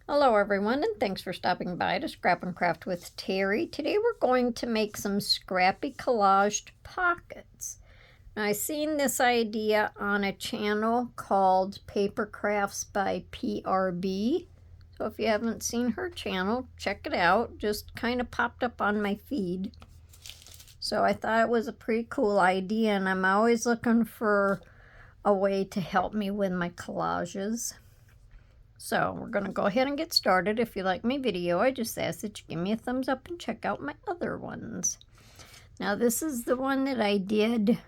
Hello everyone, and thanks for stopping by to Scrap and Craft with Terry. Today we're going to make some Scrappy Collaged pockets. Now, I seen this idea on a channel called Paper Crafts by PRB. So if you haven't seen her channel, check it out. Just kind of popped up on my feed. So I thought it was a pretty cool idea, and I'm always looking for a way to help me with my collages. So we're going to go ahead and get started. If you like my video, I just ask that you give me a thumbs up and check out my other ones. Now this is the one that I did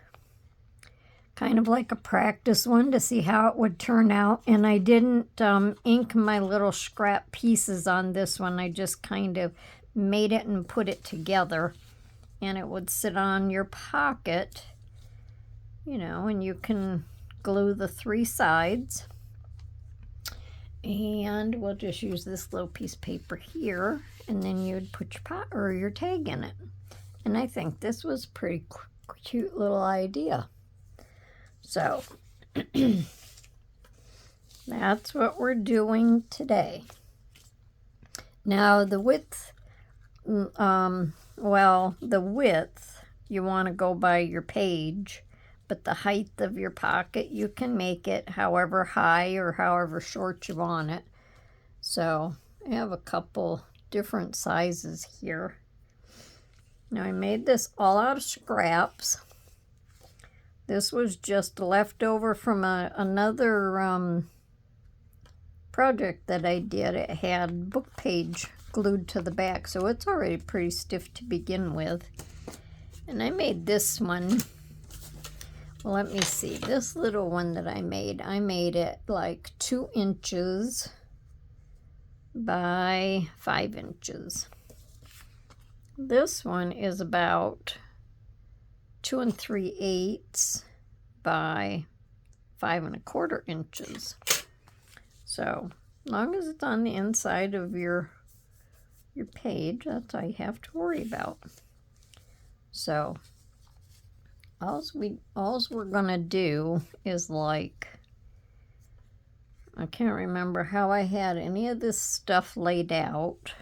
kind of like a practice one to see how it would turn out. And I didn't ink my little scrap pieces on this one. I just kind of made it and put it together. And it would sit on your pocket, you know, and you can glue the three sides. And we'll just use this little piece of paper here, and then you'd put your pot or your tag in it. And I think this was a pretty cute little idea. So that's what we're doing today. Now the width, the width you want to go by your page. But the height of your pocket, you can make it however high or however short you want it. So I have a couple different sizes here. Now I made this all out of scraps. This was just leftover from another project that I did. It had book page glued to the back, so it's already pretty stiff to begin with. And I made this one. Well, let me see. This little one that I made it like 2 inches by 5 inches. This one is about 2 3/8 by 5 1/4 inches. So, as long as it's on the inside of your page, that's all you have to worry about. So, all we're gonna do is, like, I can't remember how I had any of this stuff laid out.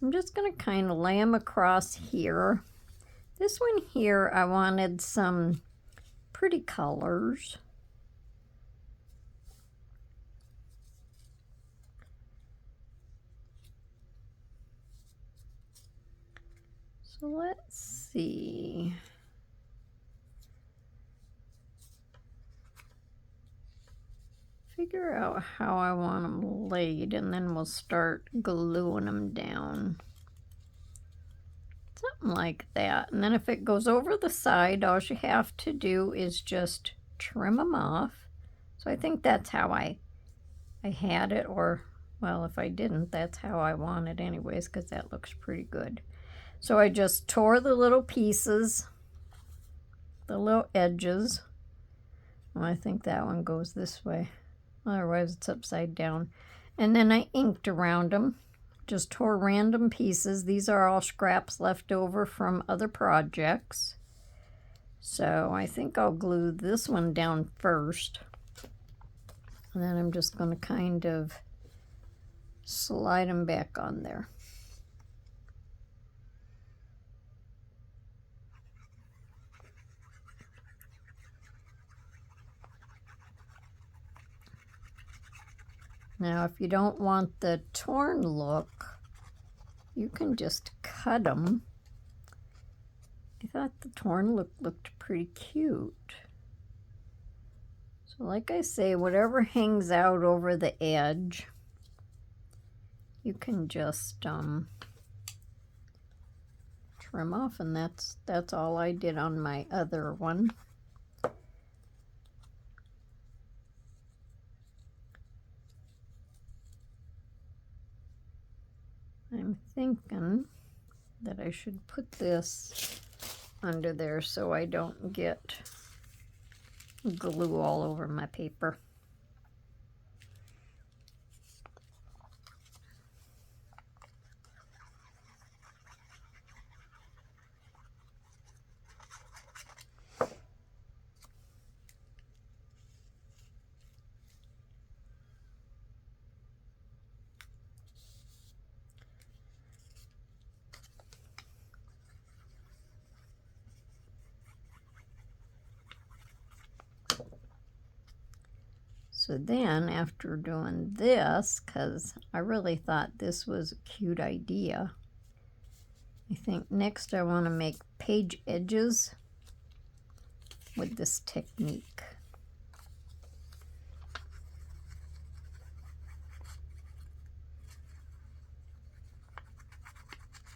I'm just gonna kind of lay them across here. This one here, I wanted some pretty colors. So let's see. Figure out how I want them laid, and then we'll start gluing them down. Something like that. And then if it goes over the side, all you have to do is just trim them off. So I think that's how I had it, or, well, if I didn't, that's how I want it anyways, because that looks pretty good. So I just tore the little pieces, the little edges. Well, I think that one goes this way. Otherwise it's upside down. And then I inked around them. Just tore random pieces. These are all scraps left over from other projects. So I think I'll glue this one down first. And then I'm just going to kind of slide them back on there. Now, if you don't want the torn look, you can just cut them. I thought the torn look looked pretty cute. So like I say, whatever hangs out over the edge, you can just trim off, and that's all I did on my other one. I'm thinking that I should put this under there so I don't get glue all over my paper. So then after doing this, because I really thought this was a cute idea, I think next I want to make page edges with this technique.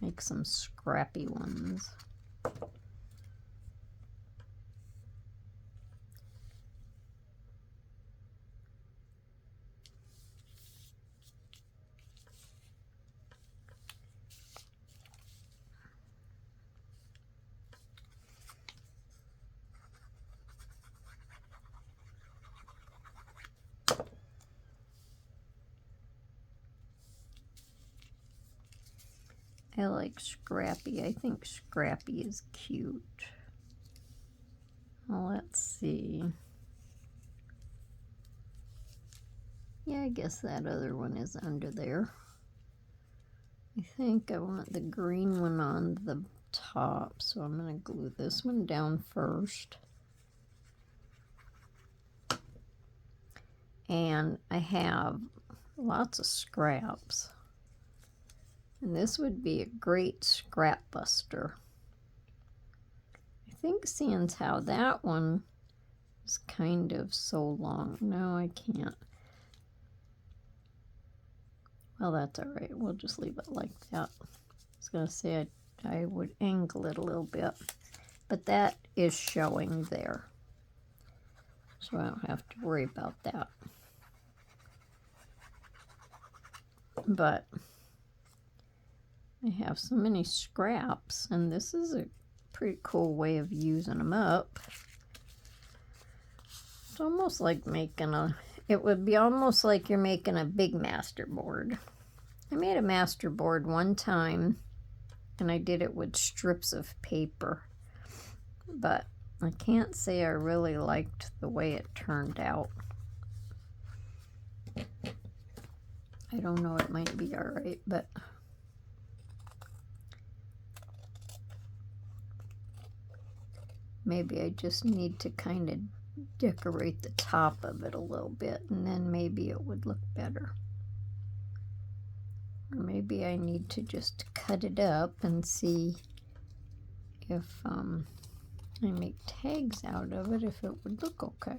Make some scrappy ones. I like Scrappy. I think Scrappy is cute. Well, let's see. Yeah, I guess that other one is under there. I think I want the green one on the top, so I'm going to glue this one down first. And I have lots of scraps. And this would be a great Scrapbuster. I think seeing how that one is kind of so long. No, I can't. Well, that's all right. We'll just leave it like that. I was going to say I would angle it a little bit, but that is showing there. So I don't have to worry about that. But I have so many scraps, and this is a pretty cool way of using them up. It's almost like making it would be almost like you're making a big masterboard. I made a masterboard one time, and I did it with strips of paper, but I can't say I really liked the way it turned out. I don't know, it might be all right, but maybe I just need to kind of decorate the top of it a little bit, and then maybe it would look better. Or maybe I need to just cut it up and see if I make tags out of it, if it would look okay.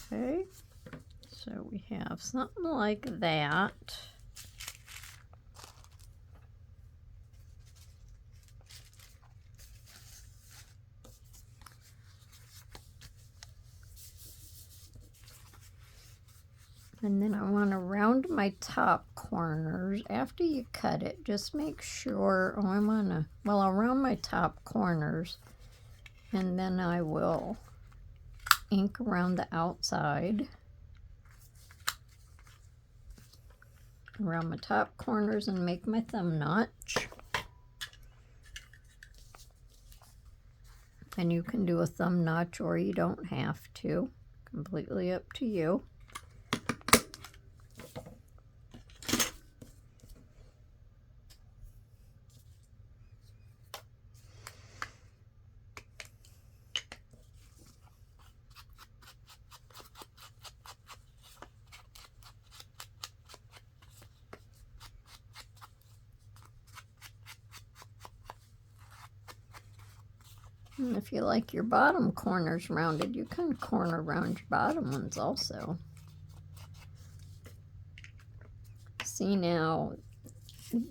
Okay, so we have something like that. And then I want to round my top corners. After you cut it, just make sure, I'll round my top corners, and then I will ink around the outside. Around my top corners and make my thumb notch. And you can do a thumb notch or you don't have to. Completely up to you. And if you like your bottom corners rounded, you can corner round your bottom ones also. See now,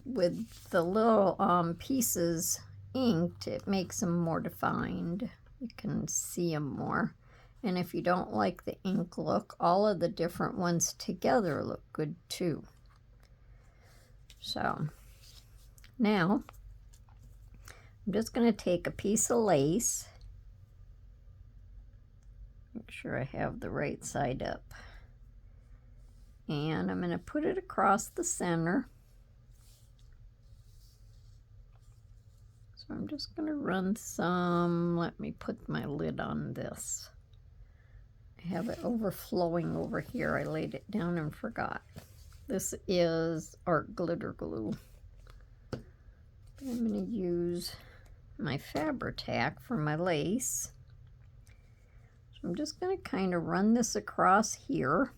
with the little pieces inked, it makes them more defined. You can see them more. And if you don't like the ink look, all of the different ones together look good too. So now I'm just going to take a piece of lace, make sure I have the right side up, and I'm going to put it across the center. So I'm just going to run some, let me put my lid on this. I have it overflowing over here. I laid it down and forgot. This is art glitter glue. I'm going to use my Fabri-Tac for my lace. So I'm just going to kind of run this across here.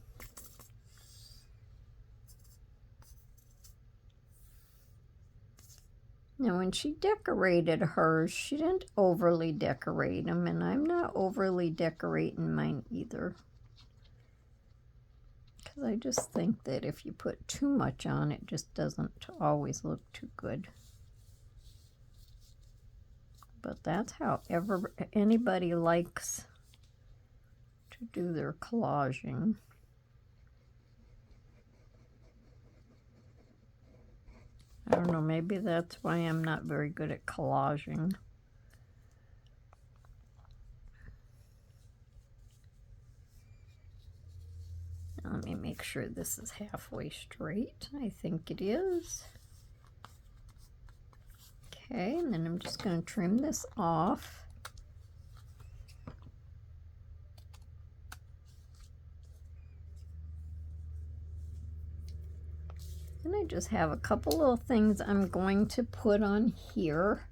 Now when she decorated hers, she didn't overly decorate them, and I'm not overly decorating mine either. Because I just think that if you put too much on, it just doesn't always look too good. But that's how anybody likes to do their collaging. I don't know, maybe that's why I'm not very good at collaging. Let me make sure this is halfway straight. I think it is. Okay, and then I'm just going to trim this off. And I just have a couple little things I'm going to put on here.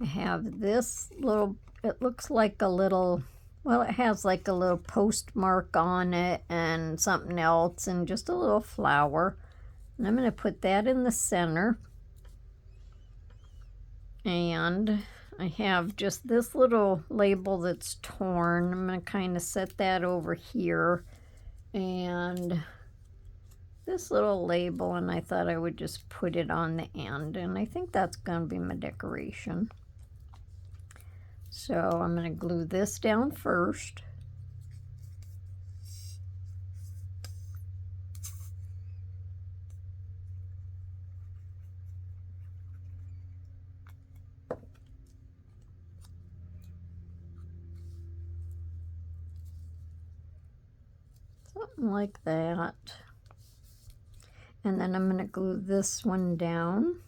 I have this little, it looks like a little, well, it has like a little postmark on it and something else and just a little flower. And I'm going to put that in the center. And I have just this little label that's torn. I'm going to kind of set that over here. And this little label, and I thought I would just put it on the end, and I think that's going to be my decoration. So I'm going to glue this down first. Something like that. And then I'm going to glue this one down.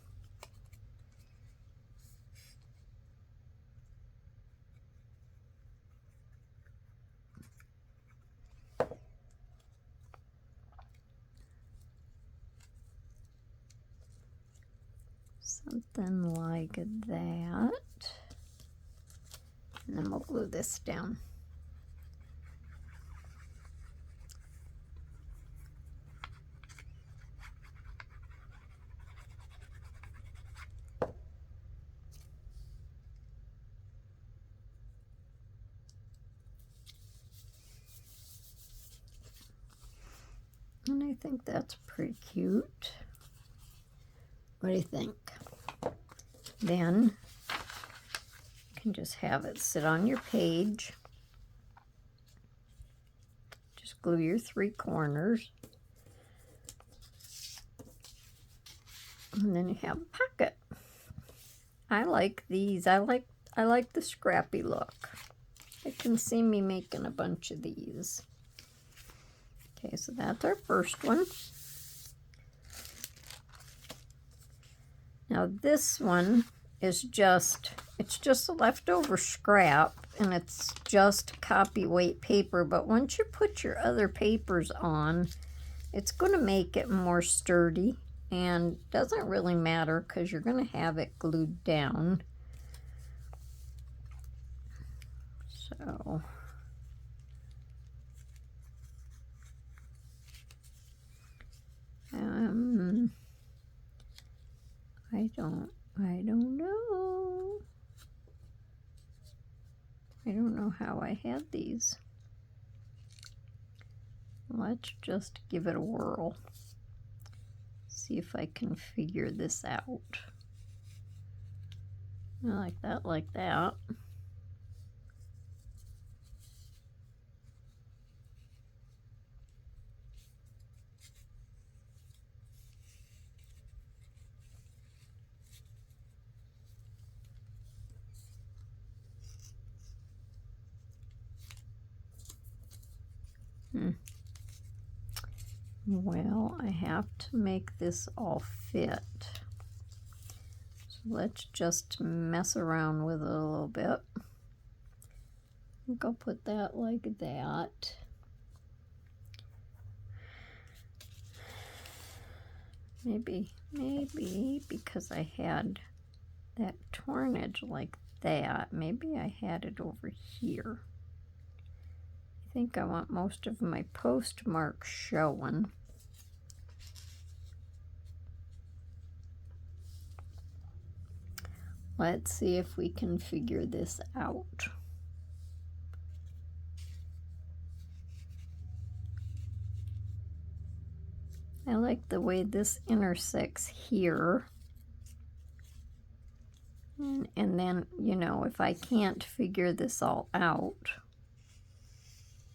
Something like that. And then we'll glue this down. And I think that's pretty cute. What do you think? Then you can just have it sit on your page. Just glue your 3 corners. And then you have a pocket. I like these. I like the scrappy look. I can see me making a bunch of these. Okay, so that's our first one. Now this one is it's just a leftover scrap, and it's just copy weight paper, but once you put your other papers on, it's going to make it more sturdy, and doesn't really matter because you're going to have it glued down. So I don't know. I don't know how I had these. Let's just give it a whirl. See if I can figure this out. Like that, like that. Well, I have to make this all fit. So let's just mess around with it a little bit. I think I'll put that like that. Maybe because I had that torn edge like that, maybe I had it over here. I think I want most of my postmarks showing. Let's see if we can figure this out. I like the way this intersects here. And then, you know, if I can't figure this all out,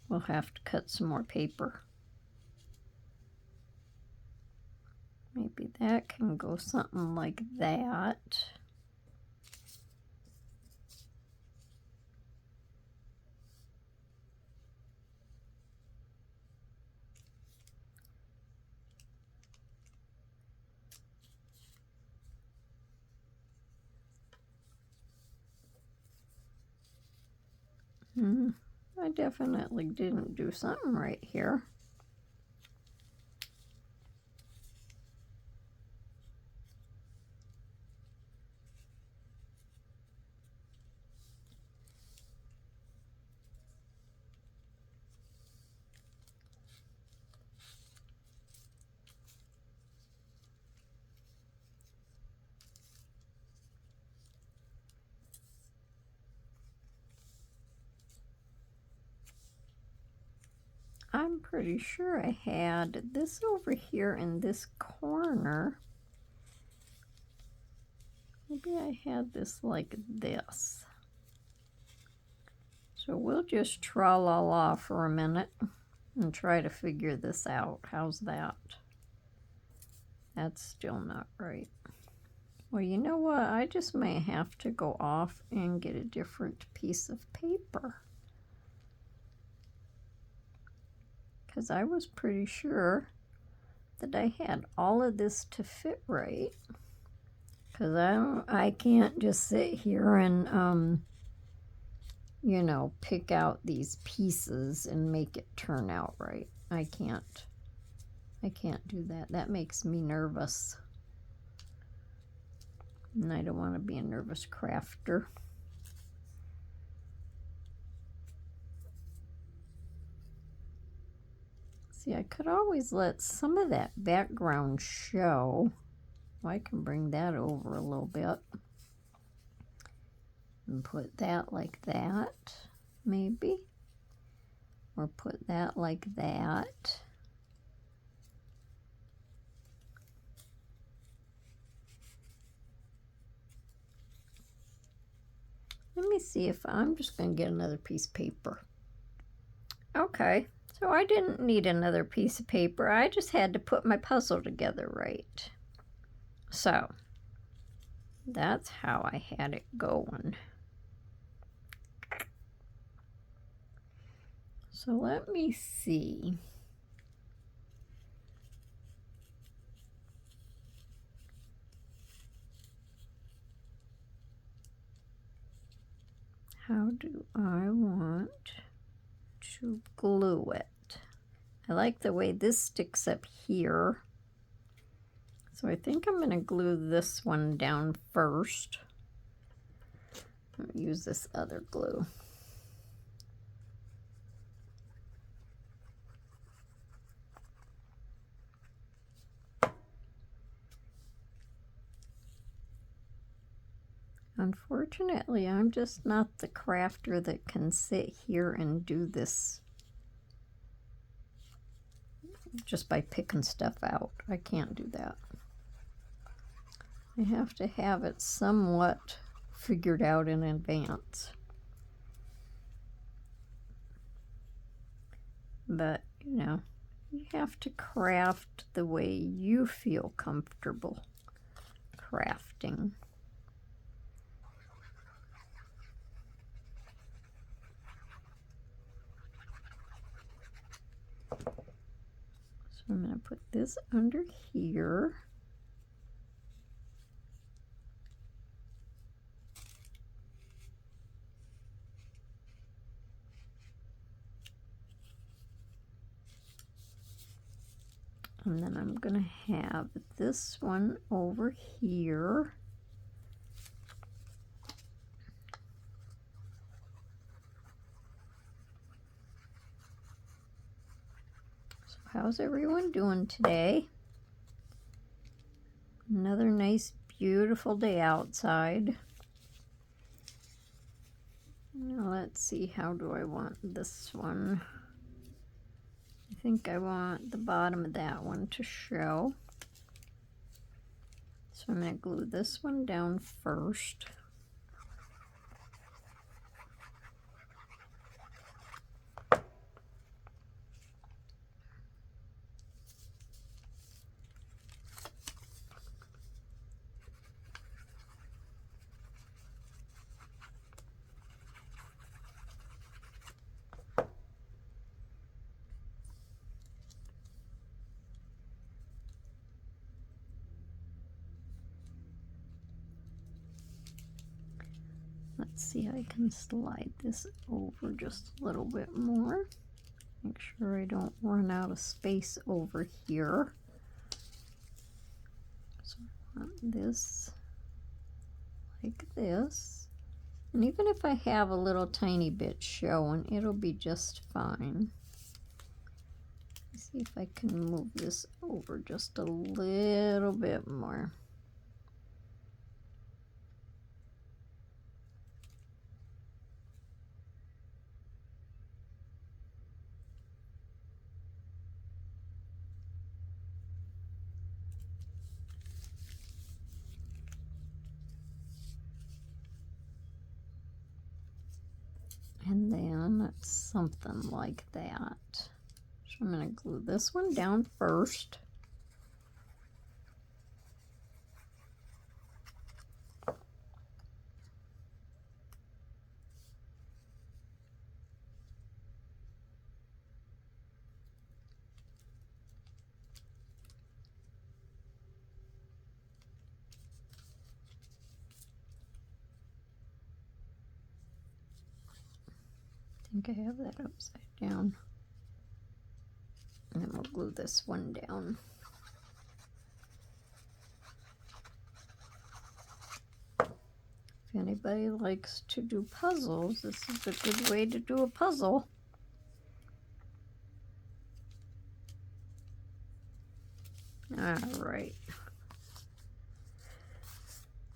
we'll have to cut some more paper. Maybe that can go something like that. I definitely didn't do something right here. I'm pretty sure I had this over here in this corner. Maybe I had this like this. So we'll just tra-la-la for a minute and try to figure this out. How's that? That's still not right. Well, you know what? I just may have to go off and get a different piece of paper. Because I was pretty sure that I had all of this to fit right. Because I can't just sit here and, you know, pick out these pieces and make it turn out right. I can't do that. That makes me nervous. And I don't want to be a nervous crafter. See, I could always let some of that background show. I can bring that over a little bit. And put that like that, maybe. Or put that like that. Let me see if I'm just going to get another piece of paper. Okay, so I didn't need another piece of paper. I just had to put my puzzle together right. So, that's how I had it going. So let me see. How do I want to glue it? I like the way this sticks up here. So I think I'm going to glue this one down first. I'm going to use this other glue. Unfortunately, I'm just not the crafter that can sit here and do this just by picking stuff out. I can't do that. I have to have it somewhat figured out in advance. But, you know, you have to craft the way you feel comfortable crafting. So I'm going to put this under here. And then I'm going to have this one over here. So how's everyone doing today? Another nice, beautiful day outside. Now let's see, how do I want this one? I think I want the bottom of that one to show. So I'm going to glue this one down first. Let's see, I can slide this over just a little bit more. Make sure I don't run out of space over here. So I want this like this. And even if I have a little tiny bit showing, it'll be just fine. Let's see if I can move this over just a little bit more. And then something like that. So I'm going to glue this one down first. I think I have that upside down. And then we'll glue this one down. If anybody likes to do puzzles, this is a good way to do a puzzle. Alright.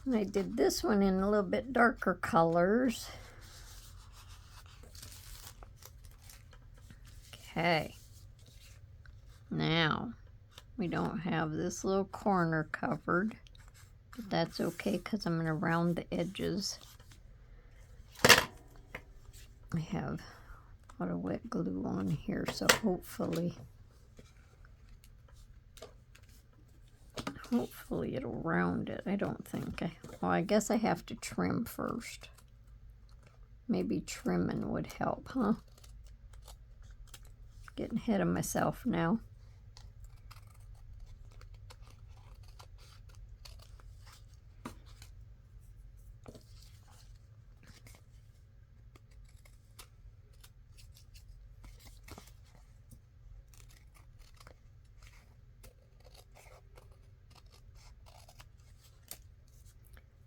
And I did this one in a little bit darker colors. Okay. Now, we don't have this little corner covered, but that's okay because I'm going to round the edges. I have a lot of wet glue on here, so hopefully it'll round it. I don't think well, I guess I have to trim first. Maybe trimming would help, huh? Getting ahead of myself now.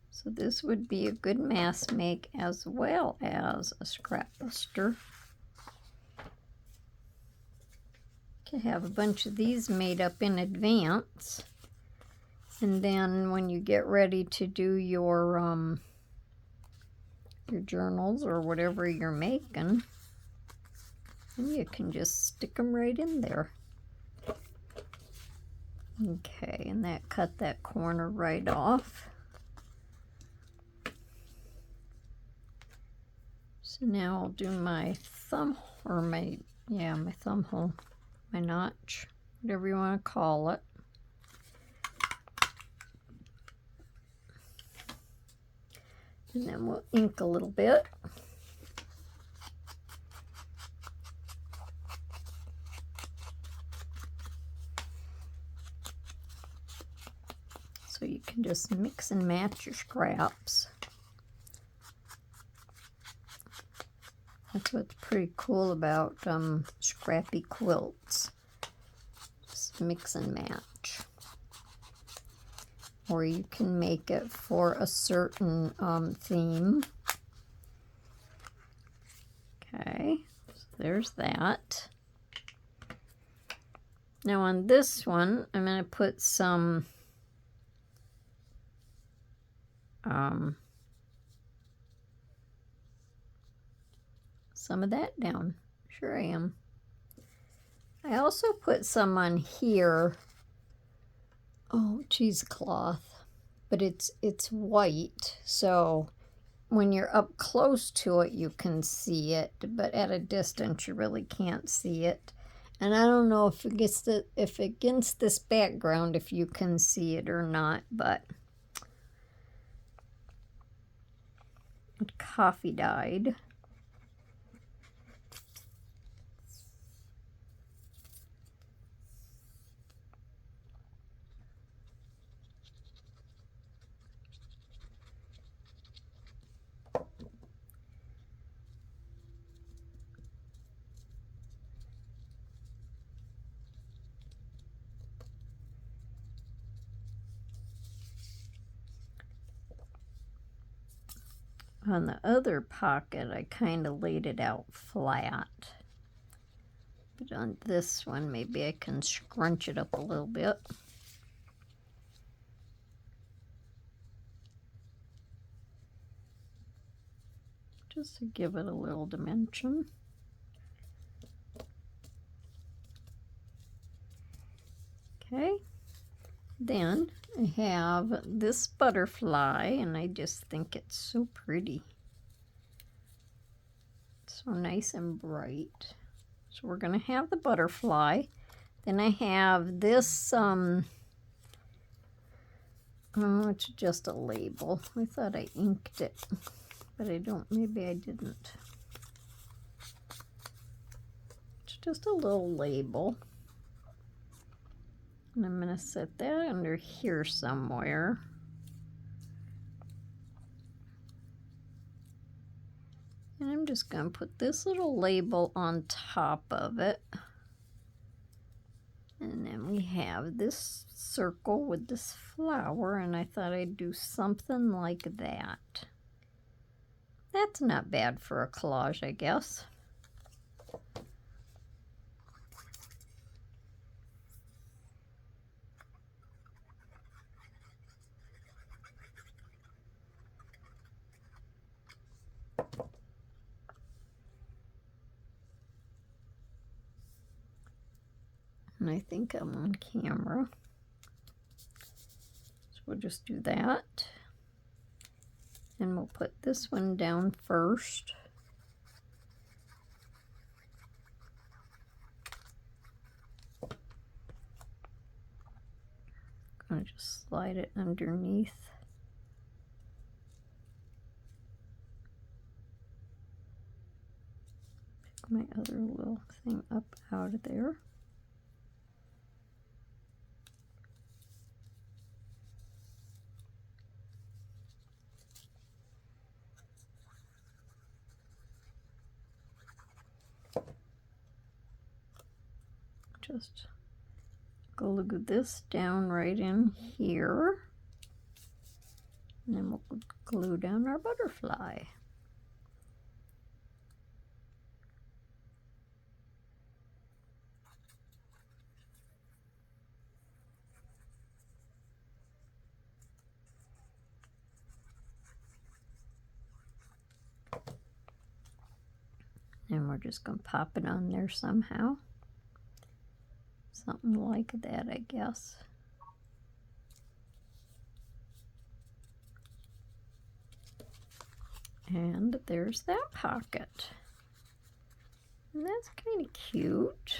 So this would be a good mass make as well as a Scrapbuster. To have a bunch of these made up in advance, and then when you get ready to do your journals or whatever you're making, and you can just stick them right in there. Okay, and that cut that corner right off. So now I'll do my thumb, or my thumb hole, my notch, whatever you want to call it. And then we'll ink a little bit. So you can just mix and match your scraps. That's what's pretty cool about scrappy quilts. Just just mix and match. Or you can make it for a certain theme. Okay, so there's that. Now on this one, I'm going to put some of that down. Sure I am. I also put some on here. Oh, cheesecloth, but it's white, so when you're up close to it, you can see it, but at a distance, you really can't see it. And I don't know if against this background, if you can see it or not, but it coffee dyed. On the other pocket, I kind of laid it out flat. But on this one, maybe I can scrunch it up a little bit. Just to give it a little dimension. Okay. Then I have this butterfly, and I just think it's so pretty. It's so nice and bright. So we're going to have the butterfly. Then I have this, oh, it's just a label. I thought I inked it, but I don't, maybe I didn't. It's just a little label. And I'm going to set that under here somewhere. And I'm just going to put this little label on top of it. And then we have this circle with this flower, and I thought I'd do something like that. That's not bad for a collage, I guess. And I think I'm on camera. So we'll just do that. And we'll put this one down first. I'm going to just slide it underneath. Pick my other little thing up out of there. Just glue this down right in here, and then we'll glue down our butterfly. And we're just going to pop it on there somehow. Something like that, I guess. And there's that pocket. And that's kind of cute.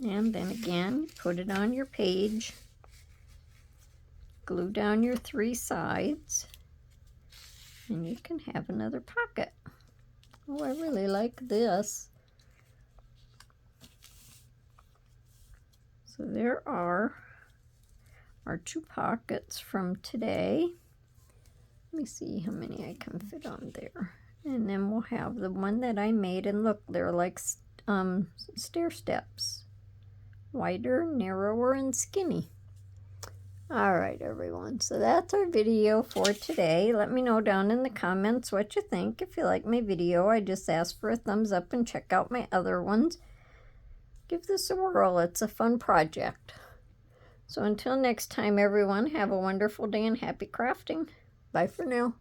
And then again, put it on your page. Glue down your 3 sides. And you can have another pocket. Oh, I really like this. So there are our 2 pockets from today. Let me see how many I can fit on there. And then we'll have the one that I made, and look, they're like stair steps. Wider, narrower, and skinny. All right, everyone. So that's our video for today. Let me know down in the comments what you think. If you like my video, I just ask for a thumbs up and check out my other ones. Give this a whirl. It's a fun project. So until next time, everyone, have a wonderful day and happy crafting. Bye for now.